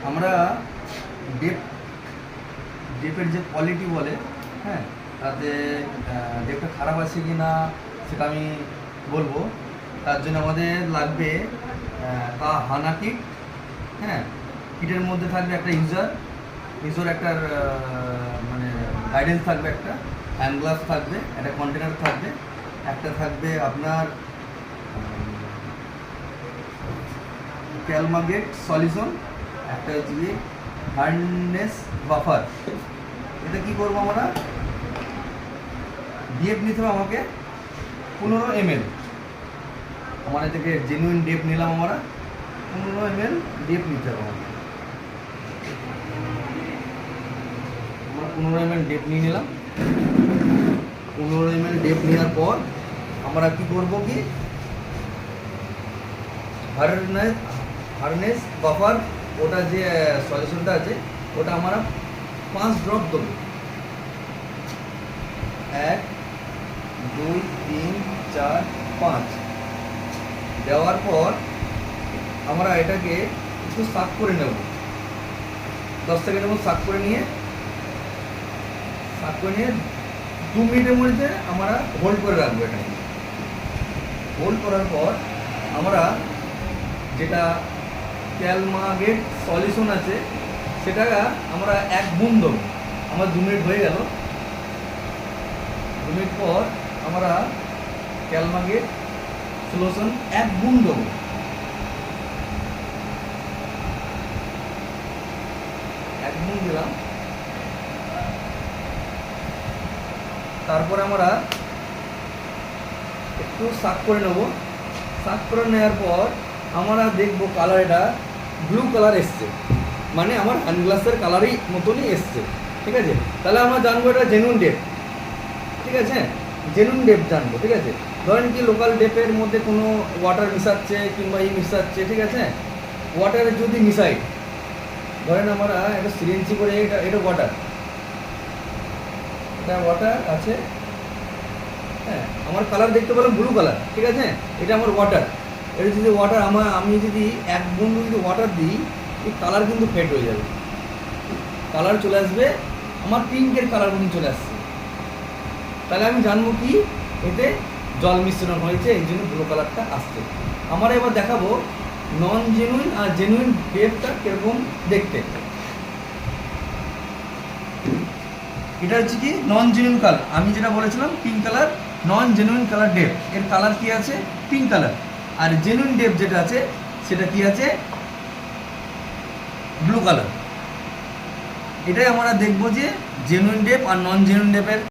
আমরা ডেপ ডেপের যে কোয়ালিটি বলে, হ্যাঁ, তাতে ডেপটা খারাপ আছে কি না সেটা আমি বলবো। তার জন্য আমাদের লাগবে হানা কিট। হ্যাঁ, কিটের মধ্যে থাকবে একটা ইউজার একটা মানে গাইডেন্স থাকবে, একটা হ্যান্ড গ্লাভস থাকবে, একটা কন্টেনার থাকবে, একটা থাকবে আপনার ক্যালমাগেট সলিউশন, একটা হচ্ছে গিয়ে হার্নেস বাফার। এটা কি করবো আমরা, ডিএফ নিতে হবে আমাকে 15 ml। আমাদের থেকে জেনুইন ডিএফ নিলাম আমরা 15 ml ডিএফ নিতে হবে আমাকে। আমরা 15 ml ডিএফ নিয়ে নিলাম। 15 ml ডিএফ নেওয়ার পর আমরা কি করব, কি হার্নেস বাফার, ওটা যে সলিউশনটা আছে ওটা আমরা 5 ড্রপ দেবো। 1 2 3 4 5 দেওয়ার পর আমরা এটাকে একটু সাক করে নেব। 10 সেকেন্ডের মধ্যে সাক করে নিয়ে 2 মিনিটের মধ্যে আমরা হোল্ড করে রাখবো। এটাকে হোল্ড করার পর আমরা যেটা ক্যালমাগেট সলিউশন আছে সেটা আমরা 1 বুন দেবো। আমার 2 মিনিট হয়ে গেল। 2 মিনিট পর আমরা ক্যালমাগেট সলিউশন 1 বুন দেবো। 1 বুন দিলাম। তারপর আমরা একটু সাক করে নেব। সাক করে নেওয়ার পর আমরা দেখবো কালার, এটা ব্লু কালার এসছে, মানে আমার হ্যান্ডগ্লাসের কালারই মতনই এসছে। ঠিক আছে, তাহলে আমরা জানবো এটা জেনুইন ডেপ। ঠিক আছে, জেনুইন ডেপ জানবো। ঠিক আছে, ধরেন কি লোকাল ডেপের মধ্যে কোনো ওয়াটার মিশাচ্ছে কিংবা মিশাচ্ছে, ঠিক আছে, ওয়াটার যদি মিশাই, ধরেন আমরা একটা সিরিঞ্জি করে এটা ওয়াটার আছে, হ্যাঁ, আমার কালার দেখতে পেলাম ব্লু কালার। ঠিক আছে, এটা আমার ওয়াটার। এটা যদি ওয়াটার আমি যদি 1 বুন্ডু যদি ওয়াটার দিই, এই কালার কিন্তু ফেড হয়ে যাবে, কালার চলে আসবে আমার পিঙ্কের কালার মতো চলে আসছে। তাহলে আমি জানবো কি এতে জল মিশ্রণ হয়েছে, এই জন্য ব্লু কালারটা আসছে। আমরা এবার দেখাবো নন জেনুইন আর জেনুইন ডেপটা কিরকম দেখতে। এটা হচ্ছে কি নন জেনুইন কালার, আমি যেটা বলেছিলাম পিঙ্ক কালার, নন জেনুইন কালার ডেপ, এর কালার কি আছে পিঙ্ক কালার। আর জেনুইন ডেপ যেটা আছে সেটা কি আছে ব্লু কালার। এটাই আমরা দেখবো যে জেনুইন ডেপ আর নন জেনুইন ডেপের